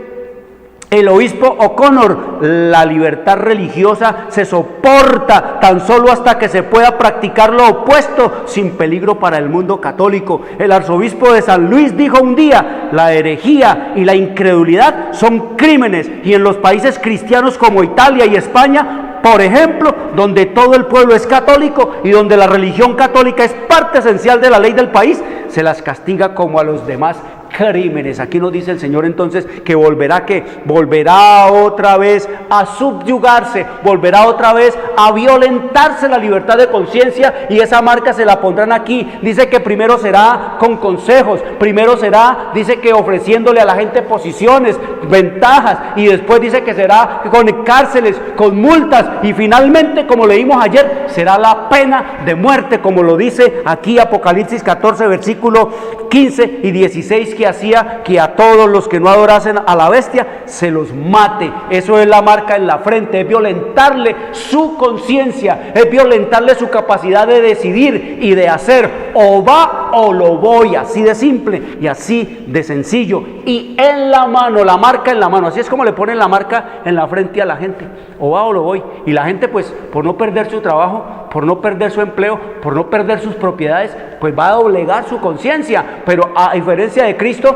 el obispo O'Connor: la libertad religiosa se soporta tan solo hasta que se pueda practicar lo opuesto sin peligro para el mundo católico. El arzobispo de San Luis dijo un día: la herejía y la incredulidad son crímenes, y en los países cristianos como Italia y España, por ejemplo, donde todo el pueblo es católico y donde la religión católica es parte esencial de la ley del país, se las castiga como a los demás crímenes. Aquí nos dice el Señor entonces que volverá otra vez a subyugarse, volverá otra vez a violentarse la libertad de conciencia, y esa marca se la pondrán aquí. Dice que primero será con consejos, primero será, dice que ofreciéndole a la gente posiciones, ventajas, y después dice que será con cárceles, con multas, y finalmente, como leímos ayer, será la pena de muerte, como lo dice aquí Apocalipsis 14 versículo 15 y 16, que que hacía que a todos los que no adorasen a la bestia se los mate. Eso es la marca en la frente, es violentarle su conciencia, es violentarle su capacidad de decidir y de hacer. O va o lo voy, así de simple y así de sencillo. Y en la mano, la marca en la mano, así es como le ponen la marca en la frente a la gente. O va o lo voy. Y la gente, pues, por no perder su trabajo, por no perder su empleo, por no perder sus propiedades, pues va a doblegar su conciencia. Pero a diferencia de Cristo,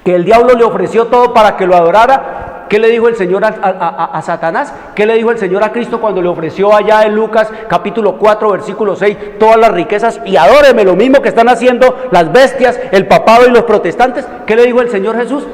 que el diablo le ofreció todo para que lo adorara, ¿qué le dijo el Señor a Satanás? ¿Qué le dijo el Señor a Cristo cuando le ofreció allá en Lucas capítulo 4 versículo 6 todas las riquezas y adóreme? Lo mismo que están haciendo las bestias, el papado y los protestantes. ¿Qué le dijo el Señor Jesús?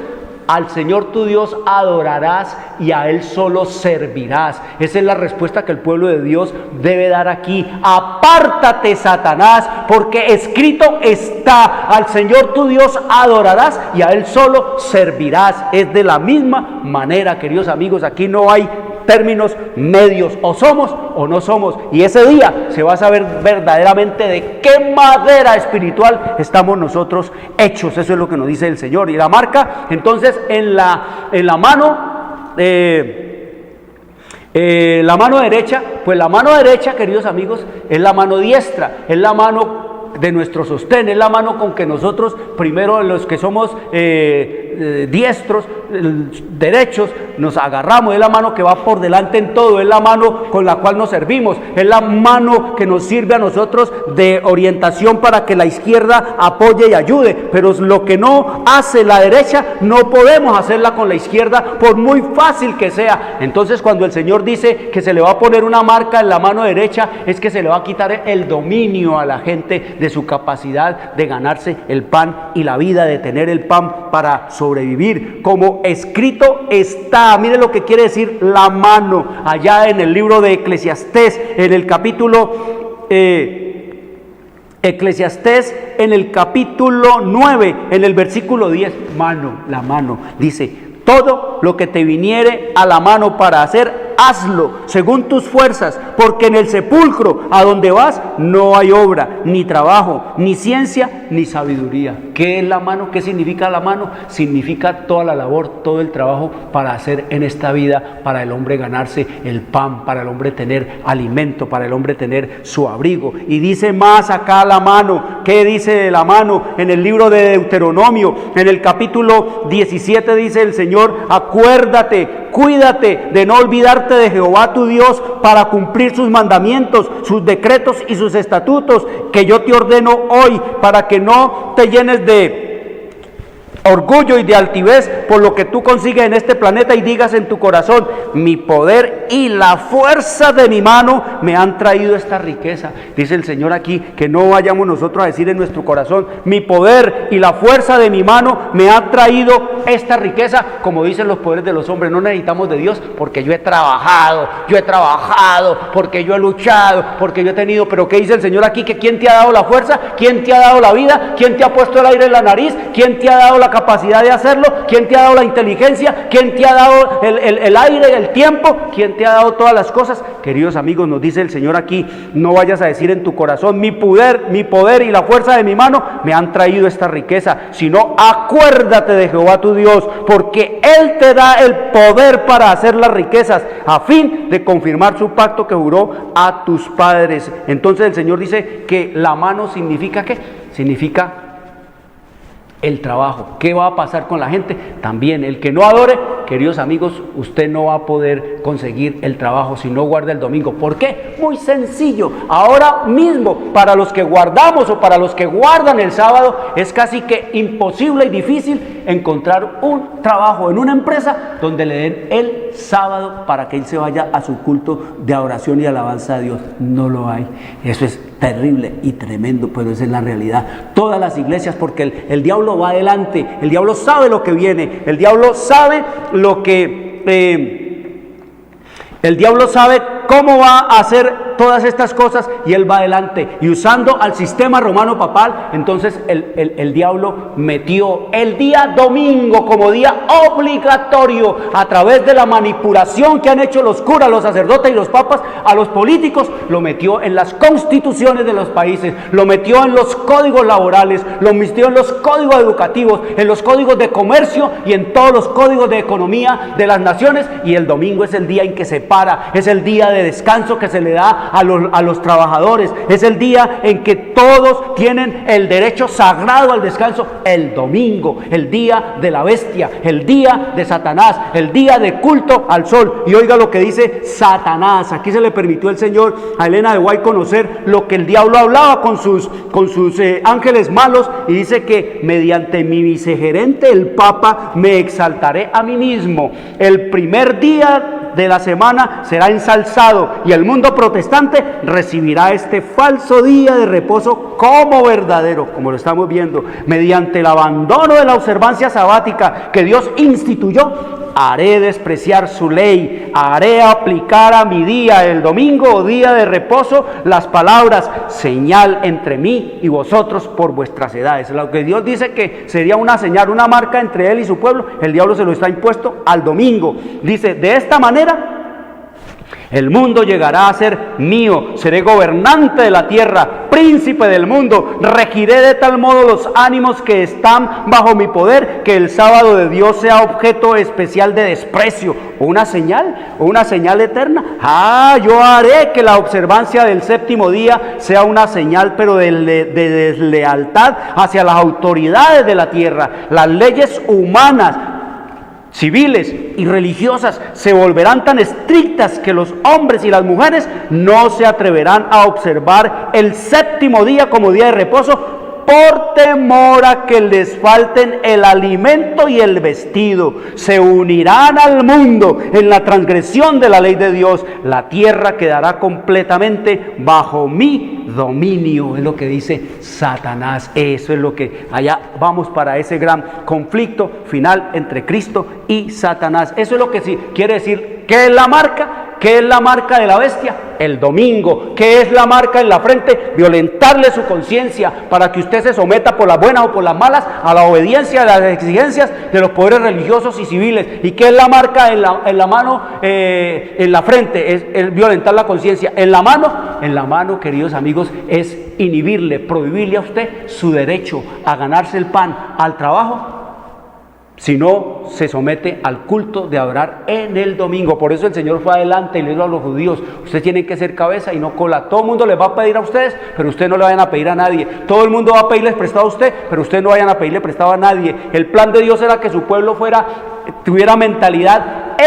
Al Señor tu Dios adorarás y a Él solo servirás. Esa es la respuesta que el pueblo de Dios debe dar aquí. Apártate, Satanás, porque escrito está: al Señor tu Dios adorarás y a Él solo servirás. Es de la misma manera, queridos amigos, aquí no hay términos medios, o somos o no somos, y ese día se va a saber verdaderamente de qué madera espiritual estamos nosotros hechos. Eso es lo que nos dice el Señor. Y la marca, entonces, en la mano la mano derecha, pues la mano derecha, queridos amigos, es la mano diestra, es la mano de nuestro sostén, es la mano con que nosotros, primero los que somos diestros, derechos, nos agarramos, es la mano que va por delante en todo, es la mano con la cual nos servimos, es la mano que nos sirve a nosotros de orientación para que la izquierda apoye y ayude. Pero lo que no hace la derecha, no podemos hacerla con la izquierda, por muy fácil que sea. Entonces, cuando el Señor dice que se le va a poner una marca en la mano derecha, es que se le va a quitar el dominio a la gente de su capacidad de ganarse el pan y la vida, de tener el pan para sobrevivir. Como escrito está, mire lo que quiere decir la mano, allá en el libro de Eclesiastés, en el capítulo Eclesiastés, en el capítulo 9, en el versículo 10, mano, la mano, dice: todo lo que te viniere a la mano para hacer, hazlo según tus fuerzas, porque en el sepulcro a donde vas no hay obra, ni trabajo, ni ciencia, ni sabiduría. ¿Qué es la mano? ¿Qué significa la mano? Significa toda la labor, todo el trabajo para hacer en esta vida, para el hombre ganarse el pan, para el hombre tener alimento, para el hombre tener su abrigo. Y dice más acá la mano. ¿Qué dice de la mano? En el libro de Deuteronomio, en el capítulo 17, dice el Señor: acuérdate, cuídate de no olvidarte de Jehová tu Dios para cumplir sus mandamientos, sus decretos y sus estatutos que yo te ordeno hoy, para que no te llenes de orgullo y de altivez por lo que tú consigues en este planeta y digas en tu corazón: mi poder y la fuerza de mi mano me han traído esta riqueza. Dice el Señor aquí que no vayamos nosotros a decir en nuestro corazón: mi poder y la fuerza de mi mano me han traído esta riqueza, como dicen los poderes de los hombres. No necesitamos de Dios porque yo he trabajado, porque yo he luchado, porque yo he tenido. Pero ¿qué dice el Señor aquí? Que ¿quién te ha dado la fuerza? ¿Quién te ha dado la vida? ¿Quién te ha puesto el aire en la nariz? ¿Quién te ha dado la capacidad de hacerlo? ¿Quién te ha dado la inteligencia? ¿Quién te ha dado el aire, el tiempo? ¿Quién te ha dado todas las cosas? Queridos amigos, nos dice el Señor aquí: no vayas a decir en tu corazón: mi poder y la fuerza de mi mano me han traído esta riqueza, sino acuérdate de Jehová tu Dios, porque Él te da el poder para hacer las riquezas, a fin de confirmar su pacto que juró a tus padres. Entonces el Señor dice que la mano significa ¿qué? Significa el trabajo. ¿Qué va a pasar con la gente? También el que no adore, queridos amigos, usted no va a poder conseguir el trabajo si no guarda el domingo. ¿Por qué? Muy sencillo. Ahora mismo, para los que guardamos o para los que guardan el sábado, es casi que imposible y difícil encontrar un trabajo en una empresa donde le den el sábado para que él se vaya a su culto de adoración y alabanza a Dios. No lo hay. Eso es terrible y tremendo, pero esa es la realidad. Todas las iglesias, porque el diablo va adelante, el diablo sabe lo que viene, el diablo sabe lo que el diablo sabe cómo va a hacer todas estas cosas y él va adelante. Y usando al sistema romano papal, entonces el diablo metió el día domingo como día obligatorio a través de la manipulación que han hecho los curas, los sacerdotes y los papas a los políticos. Lo metió en las constituciones de los países, lo metió en los códigos laborales, lo metió en los códigos educativos, en los códigos de comercio y en todos los códigos de economía de las naciones. Y el domingo es el día en que se para, es el día de descanso que se le da a los trabajadores, es el día en que todos tienen el derecho sagrado al descanso. El domingo, el día de la bestia, el día de Satanás, el día de culto al sol. Y oiga lo que dice Satanás. Aquí se le permitió al Señor a Elena de White conocer lo que el diablo hablaba con sus ángeles malos, y dice que mediante mi vicegerente el Papa me exaltaré a mí mismo. El primer día de la semana será ensalzado y el mundo protestante recibirá este falso día de reposo como verdadero, como lo estamos viendo. Mediante el abandono de la observancia sabática que Dios instituyó, haré despreciar su ley, haré aplicar a mi día, el domingo o día de reposo, las palabras señal entre mí y vosotros por vuestras edades. Lo que Dios dice que sería una señal, una marca entre él y su pueblo, el diablo se lo está impuesto al domingo. Dice, de esta manera el mundo llegará a ser mío, seré gobernante de la tierra, príncipe del mundo, regiré de tal modo los ánimos que están bajo mi poder, que el sábado de Dios sea objeto especial de desprecio. ¿Una señal eterna? Yo haré que la observancia del séptimo día sea una señal, pero de deslealtad hacia las autoridades de la tierra. Las leyes humanas, civiles y religiosas se volverán tan estrictas que los hombres y las mujeres no se atreverán a observar el séptimo día como día de reposo, por temor a que les falten el alimento y el vestido. Se unirán al mundo en la transgresión de la ley de Dios. La tierra quedará completamente bajo mi dominio, es lo que dice Satanás. Eso es lo que allá vamos para ese gran conflicto final entre Cristo y Satanás. Eso es lo que sí quiere decir. ¿Qué es la marca? ¿Qué es la marca de la bestia? El domingo. ¿Qué es la marca en la frente? Violentarle su conciencia para que usted se someta por las buenas o por las malas a la obediencia, a las exigencias de los poderes religiosos y civiles. ¿Y qué es la marca en la mano, en la frente? Es violentar la conciencia. En la mano, queridos amigos, es inhibirle, prohibirle a usted su derecho a ganarse el pan, al trabajo, si no se somete al culto de adorar en el domingo. Por eso el Señor fue adelante y le dijo a los judíos: ustedes tienen que ser cabeza y no cola. Todo el mundo les va a pedir a ustedes, pero ustedes no le vayan a pedir a nadie. Todo el mundo va a pedirles prestado a usted, pero ustedes no vayan a pedirle prestado a nadie. El plan de Dios era que su pueblo tuviera mentalidad de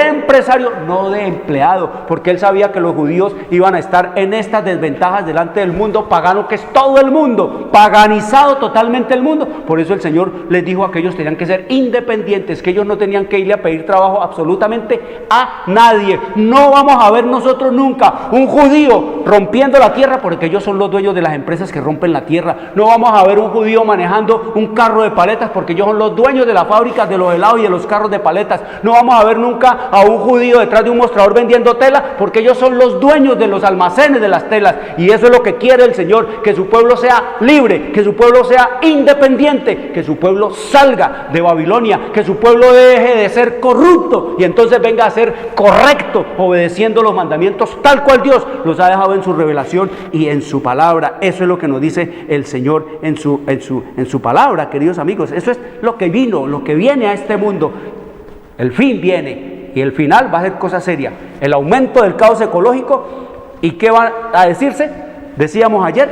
empresario, no de empleado, porque él sabía que los judíos iban a estar en estas desventajas delante del mundo pagano, que es todo el mundo, paganizado totalmente el mundo. Por eso el Señor les dijo a que ellos tenían que ser independientes, que ellos no tenían que irle a pedir trabajo absolutamente a nadie. No vamos a ver nosotros nunca un judío rompiendo la tierra, porque ellos son los dueños de las empresas que rompen la tierra. No vamos a ver un judío manejando un carro de paletas, porque ellos son los dueños de las fábricas de los helados y de los carros de paletas. No vamos a ver nunca a un judío detrás de un mostrador vendiendo tela, porque ellos son los dueños de los almacenes de las telas. Y eso es lo que quiere el Señor, que su pueblo sea libre, que su pueblo sea independiente, que su pueblo salga de Babilonia, que su pueblo deje de ser corrupto y entonces venga a ser correcto, obedeciendo los mandamientos tal cual Dios los ha dejado en su revelación y en su palabra. Eso es lo que nos dice el Señor en su palabra, queridos amigos. Eso es lo que viene a este mundo. El fin viene y el final va a ser cosa seria. El aumento del caos ecológico. ¿Y qué va a decirse? Decíamos ayer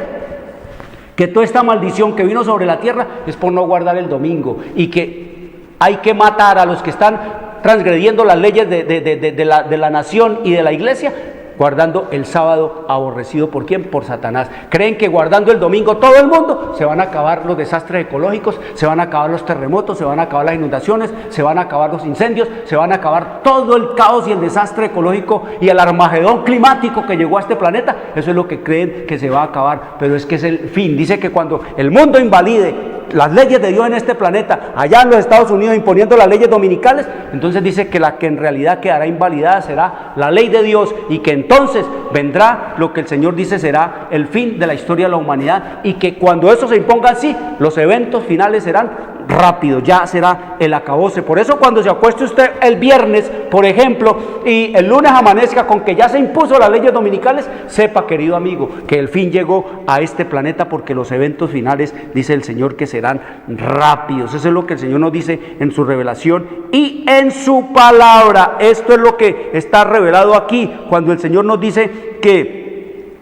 que toda esta maldición que vino sobre la tierra es por no guardar el domingo, y que hay que matar a los que están transgrediendo las leyes de la nación y de la iglesia, guardando el sábado aborrecido. ¿Por quién? Por Satanás. Creen que guardando el domingo todo el mundo se van a acabar los desastres ecológicos, se van a acabar los terremotos, se van a acabar las inundaciones, se van a acabar los incendios, se van a acabar todo el caos y el desastre ecológico y el armagedón climático que llegó a este planeta. Eso es lo que creen que se va a acabar, pero es que es el fin. Dice que cuando el mundo invalide las leyes de Dios en este planeta, allá en los Estados Unidos imponiendo las leyes dominicales, entonces dice que la que en realidad quedará invalidada será la ley de Dios, y que entonces vendrá lo que el Señor dice será el fin de la historia de la humanidad, y que cuando eso se imponga así, los eventos finales serán rápidos, ya será el acabose. Por eso cuando se acueste usted el viernes, por ejemplo, y el lunes amanezca con que ya se impuso las leyes dominicales, sepa, querido amigo, que el fin llegó a este planeta, porque los eventos finales, dice el Señor, que serán rápidos. Eso es lo que el Señor nos dice en su revelación y en su palabra. Esto es lo que está revelado aquí, cuando el Señor nos dice que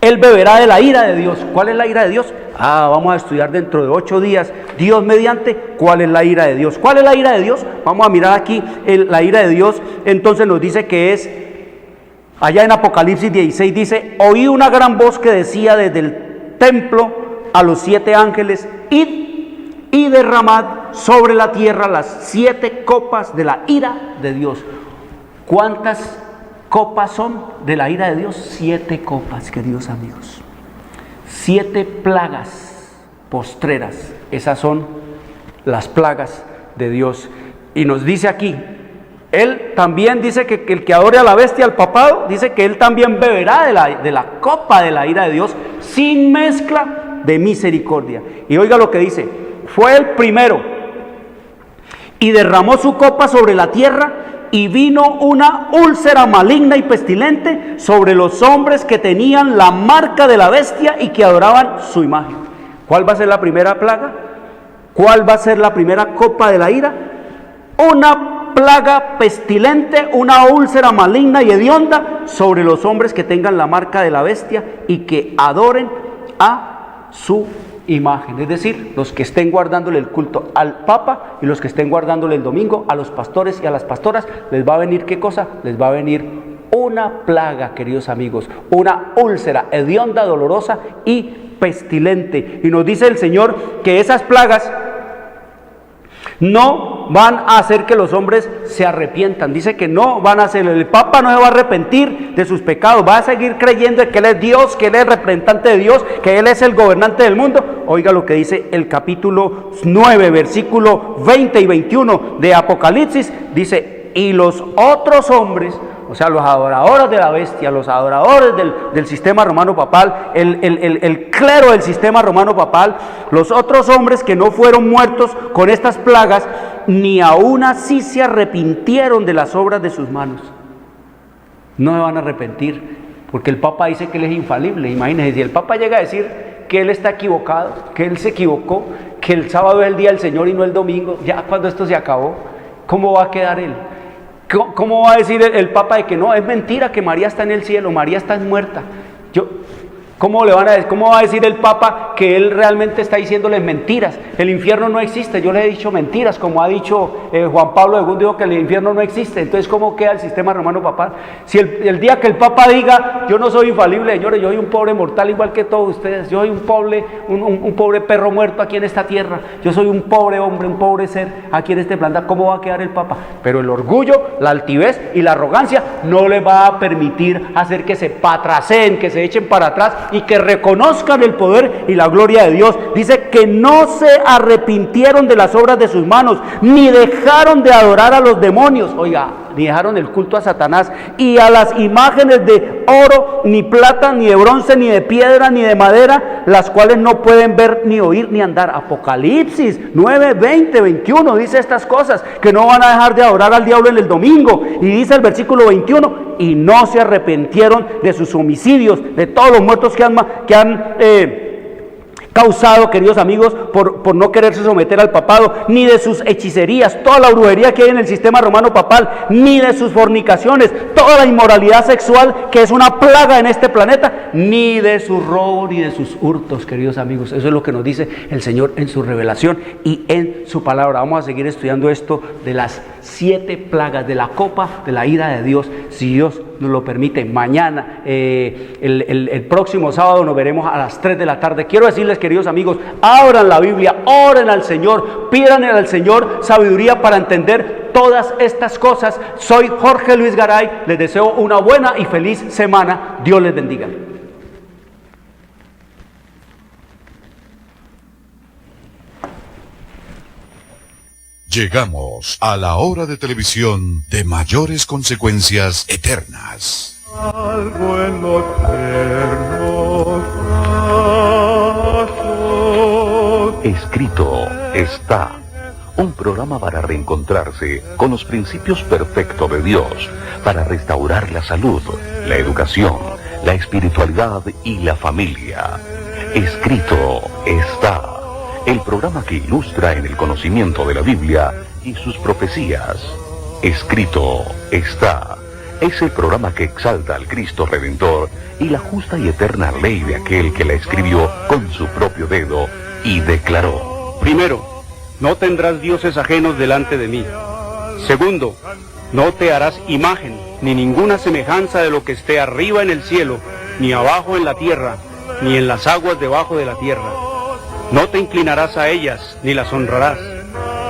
Él beberá de la ira de Dios. ¿Cuál es la ira de Dios? Vamos a estudiar dentro de 8 días, Dios mediante, cuál es la ira de Dios. ¿Cuál es la ira de Dios? Vamos a mirar aquí la ira de Dios. Entonces nos dice que es, allá en Apocalipsis 16 dice: oí una gran voz que decía desde el templo a los 7 ángeles: id y derramad sobre la tierra las 7 copas de la ira de Dios. ¿Cuántas copas son de la ira de Dios? 7 copas, queridos amigos. 7 plagas postreras. Esas son las plagas de Dios. Y nos dice aquí, Él también dice que el que adore a la bestia, al papado, dice que Él también beberá de la copa de la ira de Dios, sin mezcla de misericordia. Y oiga lo que dice: fue el primero y derramó su copa sobre la tierra, y vino una úlcera maligna y pestilente sobre los hombres que tenían la marca de la bestia y que adoraban su imagen. ¿Cuál va a ser la primera plaga? ¿Cuál va a ser la primera copa de la ira? Una plaga pestilente, una úlcera maligna y hedionda sobre los hombres que tengan la marca de la bestia y que adoren a su imagen. Es decir, los que estén guardándole el culto al Papa y los que estén guardándole el domingo a los pastores y a las pastoras, les va a venir ¿qué cosa? Les va a venir una plaga, queridos amigos, una úlcera hedionda, dolorosa y pestilente. Y nos dice el Señor que esas plagas no van a hacer que los hombres se arrepientan. Dice que no van a hacer, el Papa no se va a arrepentir de sus pecados, va a seguir creyendo que Él es Dios, que Él es representante de Dios, que Él es el gobernante del mundo. Oiga lo que dice el capítulo 9, versículo 20 y 21 de Apocalipsis. Dice: y los otros hombres, o sea, los adoradores de la bestia, los adoradores del sistema romano papal, el clero del sistema romano papal, los otros hombres que no fueron muertos con estas plagas, ni aún así se arrepintieron de las obras de sus manos. No se van a arrepentir, porque el Papa dice que Él es infalible. Imagínense, si el Papa llega a decir que Él está equivocado, que Él se equivocó, que el sábado es el día del Señor y no el domingo, ya cuando esto se acabó, ¿cómo va a quedar Él? ¿Cómo va a decir el Papa de que no, es mentira que María está en el cielo, María está muerta? ¿Cómo va a decir el Papa que él realmente está diciéndoles mentiras? El infierno no existe, yo le he dicho mentiras, como ha dicho Juan Pablo II, dijo que el infierno no existe. Entonces, ¿cómo queda el sistema romano papal? Si el día que el Papa diga: yo no soy infalible, señores, yo soy un pobre mortal igual que todos ustedes, yo soy un pobre perro muerto aquí en esta tierra, yo soy un pobre hombre, un pobre ser aquí en este planeta, ¿cómo va a quedar el Papa? Pero el orgullo, la altivez y la arrogancia no le va a permitir hacer que se patraceen, que se echen para atrás y que reconozcan el poder y la gloria de Dios. Dice que no se arrepintieron de las obras de sus manos, ni dejaron de adorar a los demonios. Oiga, ni dejaron el culto a Satanás y a las imágenes de oro, ni plata, ni de bronce, ni de piedra, ni de madera, las cuales no pueden ver, ni oír, ni andar. Apocalipsis 9, 20, 21 dice estas cosas, que no van a dejar de adorar al diablo en el domingo. Y dice el versículo 21: y no se arrepintieron de sus homicidios, de todos los muertos que han causado, queridos amigos, por no quererse someter al papado, ni de sus hechicerías, toda la brujería que hay en el sistema romano papal, ni de sus fornicaciones, toda la inmoralidad sexual que es una plaga en este planeta, ni de su robo, ni de sus hurtos, queridos amigos. Eso es lo que nos dice el Señor en su revelación y en su palabra. Vamos a seguir estudiando esto de las 7 plagas, de la copa de la ira de Dios, si Dios nos lo permite. Mañana, el próximo sábado, nos veremos a las 3 de la tarde. Quiero decirles, queridos amigos, abran la Biblia, oren al Señor, pídanle al Señor sabiduría para entender todas estas cosas. Soy Jorge Luis Garay, les deseo una buena y feliz semana. Dios les bendiga. Llegamos a la hora de televisión de mayores consecuencias eternas. algo en los tiernos brazos. Escrito está. Un programa para reencontrarse con los principios perfectos de Dios, para restaurar la salud, la educación, la espiritualidad y la familia. Escrito está. El programa que ilustra en el conocimiento de la Biblia y sus profecías. Escrito está. Es el programa que exalta al Cristo Redentor y la justa y eterna ley de aquel que la escribió con su propio dedo y declaró. Primero, no tendrás dioses ajenos delante de mí. Segundo, no te harás imagen, ni ninguna semejanza de lo que esté arriba en el cielo, ni abajo en la tierra, ni en las aguas debajo de la tierra. No te inclinarás a ellas, ni las honrarás,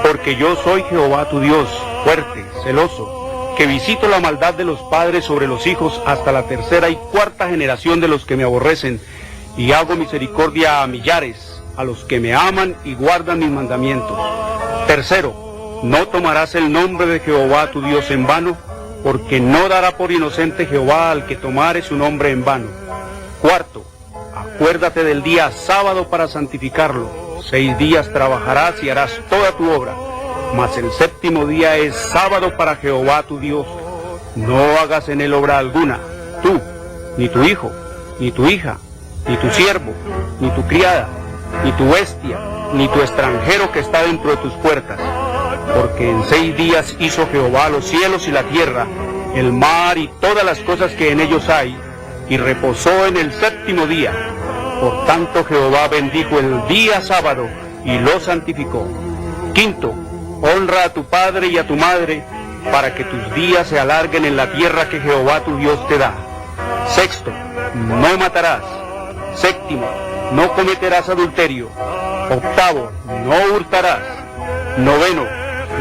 porque yo soy Jehová tu Dios, fuerte, celoso, que visito la maldad de los padres sobre los hijos hasta la tercera y cuarta generación de los que me aborrecen, y hago misericordia a millares, a los que me aman y guardan mis mandamientos. Tercero, no tomarás el nombre de Jehová tu Dios en vano, porque no dará por inocente Jehová al que tomare su nombre en vano. Cuarto, acuérdate del día sábado para santificarlo. 6 días trabajarás y harás toda tu obra, mas el séptimo día es sábado para Jehová tu Dios. No hagas en él obra alguna, tú, ni tu hijo, ni tu hija, ni tu siervo, ni tu criada, ni tu bestia, ni tu extranjero que está dentro de tus puertas. Porque en 6 días hizo Jehová los cielos y la tierra, el mar y todas las cosas que en ellos hay, y reposó en el séptimo día. Por tanto Jehová bendijo el día sábado y lo santificó. Quinto, honra a tu padre y a tu madre, para que tus días se alarguen en la tierra que Jehová tu Dios te da. Sexto, no matarás. Séptimo, no cometerás adulterio. Octavo, no hurtarás. Noveno,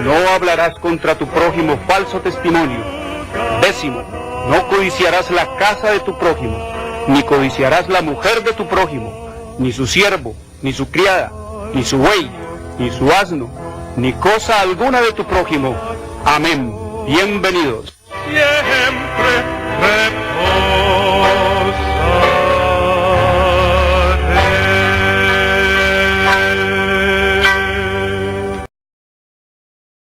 no hablarás contra tu prójimo falso testimonio. Décimo, no codiciarás la casa de tu prójimo, ni codiciarás la mujer de tu prójimo, ni su siervo, ni su criada, ni su buey, ni su asno, ni cosa alguna de tu prójimo. Amén. Bienvenidos. Siempre